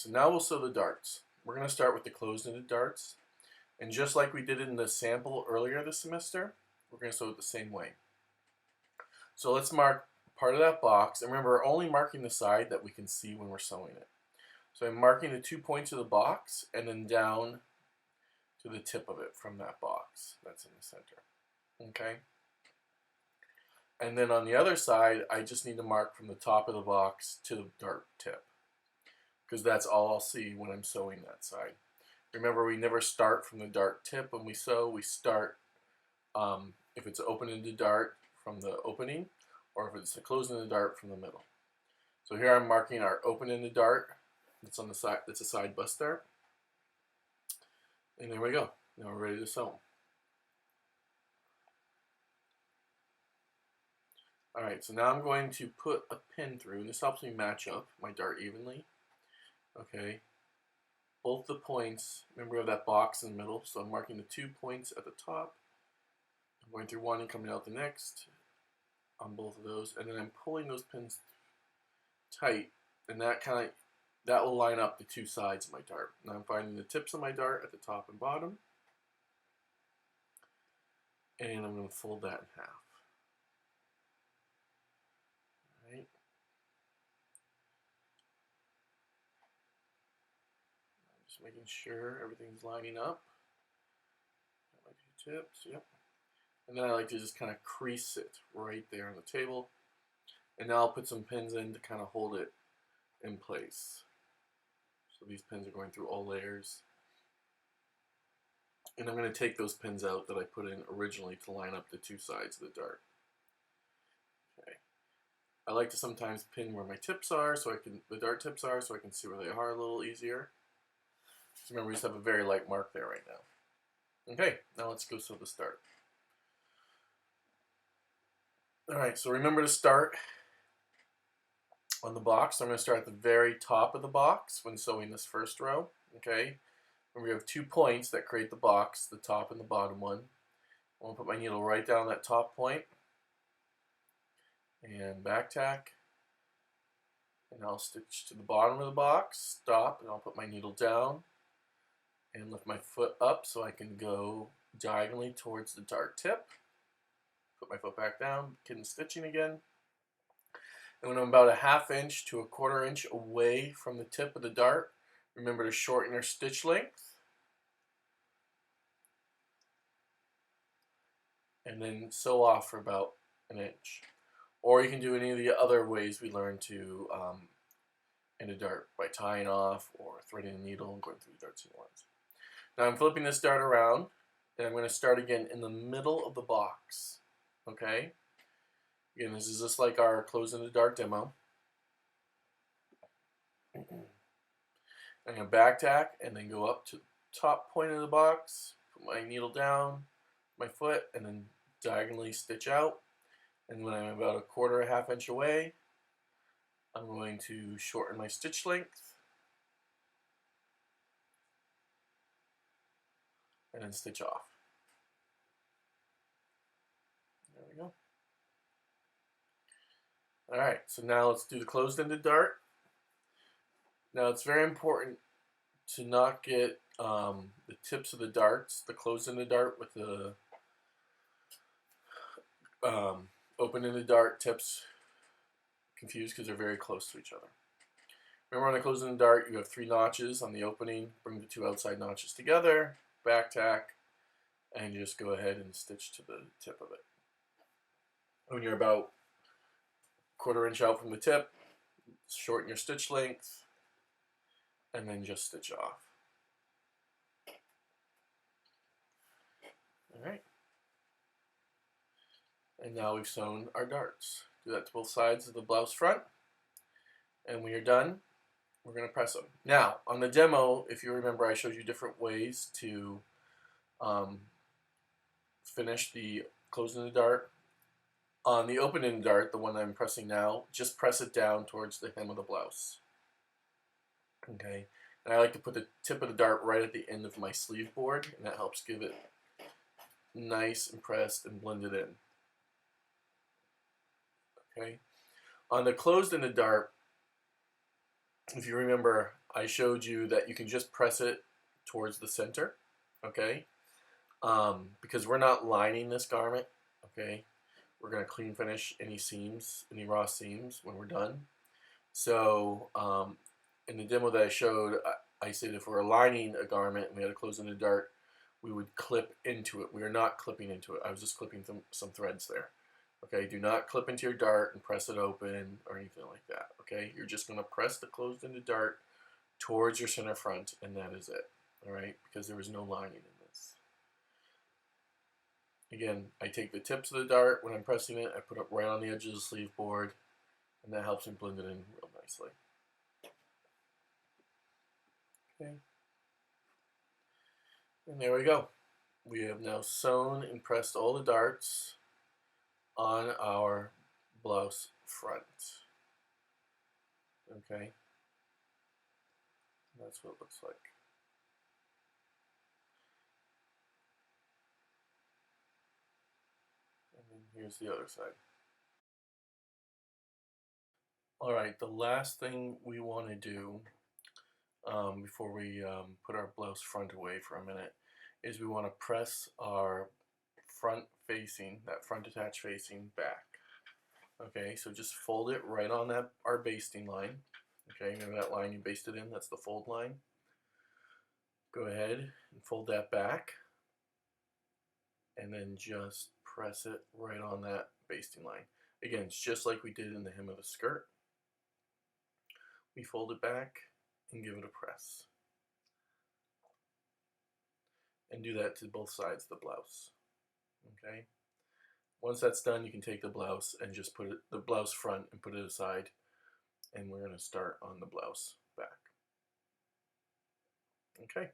so now we'll sew the darts. We're going to start with the closed-ended darts. And just like we did in the sample earlier this semester, we're going to sew it the same way. So let's mark part of that box. And remember, we're only marking the side that we can see when we're sewing it. So I'm marking the 2 points of the box and then down to the tip of it from that box that's in the center. Okay? And then on the other side, I just need to mark from the top of the box to the dart tip, because that's all I'll see when I'm sewing that side. Remember, we never start from the dart tip when we sew. We start, if it's an open-ended dart, from the opening, or if it's a closed-ended dart, from the middle. So here I'm marking our open-ended dart. That's on the side. That's a side bust dart. And there we go. Now we're ready to sew. Alright, so now I'm going to put a pin through. This helps me match up my dart evenly. Okay. Both the points, remember we have that box in the middle, so I'm marking the 2 points at the top. I'm going through one and coming out the next on both of those, and then I'm pulling those pins tight, and that will line up the 2 sides of my dart. Now I'm finding the tips of my dart at the top and bottom, and I'm going to fold that in half. Right. I'm just making sure everything's lining up. Got my 2 tips, yep. And then I like to just kind of crease it right there on the table. And now I'll put some pins in to kind of hold it in place. So these pins are going through all layers. And I'm going to take those pins out that I put in originally to line up the 2 sides of the dart. Okay. I like to sometimes pin where my tips are, the dart tips are, so I can see where they are a little easier. So remember, we just have a very light mark there right now. Okay, now let's go sew the dart. Alright, so remember to start on the box. I'm going to start at the very top of the box when sewing this first row. Okay, and we have 2 points that create the box, the top and the bottom one. I'm going to put my needle right down that top point and back tack, and I'll stitch to the bottom of the box, stop, and I'll put my needle down and lift my foot up so I can go diagonally towards the dart tip. Put my foot back down, begin stitching again. And when I'm about a 1/2 inch to a 1/4 inch away from the tip of the dart, remember to shorten your stitch length. And then sew off for about 1 inch. Or you can do any of the other ways we learned to end a dart, by tying off or threading a needle and going through the dart sequence. Now I'm flipping this dart around, and I'm going to start again in the middle of the box. Okay? Again, this is just like our closed-ended dart demo. I'm going to back tack and then go up to the top point of the box, put my needle down, my foot, and then diagonally stitch out. And when I'm about a 1/4 inch away, I'm going to shorten my stitch length and then stitch off. There we go. Alright, so now let's do the closed-ended dart. Now it's very important to not get the tips of the darts, the closed-ended dart with the open-ended dart tips confused, because they're very close to each other. Remember, on the closed-ended dart, you have 3 notches on the opening. Bring the 2 outside notches together, back tack, and just go ahead and stitch to the tip of it. When you're about 1/4 inch out from the tip, shorten your stitch length, and then just stitch off. Alright. And now we've sewn our darts. Do that to both sides of the blouse front. And when you're done, we're going to press them. Now, on the demo, if you remember, I showed you different ways to finish the closed-ended dart. On the open-ended dart, the one I'm pressing now, just press it down towards the hem of the blouse. Okay, and I like to put the tip of the dart right at the end of my sleeve board, and that helps give it nice and pressed and blended in. Okay, on the closed-ended dart, if you remember, I showed you that you can just press it towards the center, okay? Because we're not lining this garment, okay? We're going to clean finish any seams, any raw seams when we're done. So in the demo that I showed, I said if we're lining a garment and we had to close in the dart, we would clip into it. We are not clipping into it. I was just clipping some threads there. Okay, do not clip into your dart and press it open or anything like that. Okay, you're just going to press the closed into dart towards your center front, and that is it. All right, because there was no lining in this. Again, I take the tips of the dart when I'm pressing it, I put it right on the edge of the sleeve board, and that helps me blend it in real nicely. Okay, and there we go. We have now sewn and pressed all the darts on our blouse front. Okay, that's what it looks like. And then here's the other side. All right, the last thing we want to do before we put our blouse front away for a minute is we want to press our front facing, that front attach facing back. Okay, so just fold it right on that our basting line. Okay, remember that line you basted in? That's the fold line. Go ahead and fold that back, and then just press it right on that basting line. Again, it's just like we did in the hem of the skirt. We fold it back and give it a press. And do that to both sides of the blouse. Okay? Once that's done, you can take the blouse and just put it, the blouse front, and put it aside. And we're going to start on the blouse back. Okay.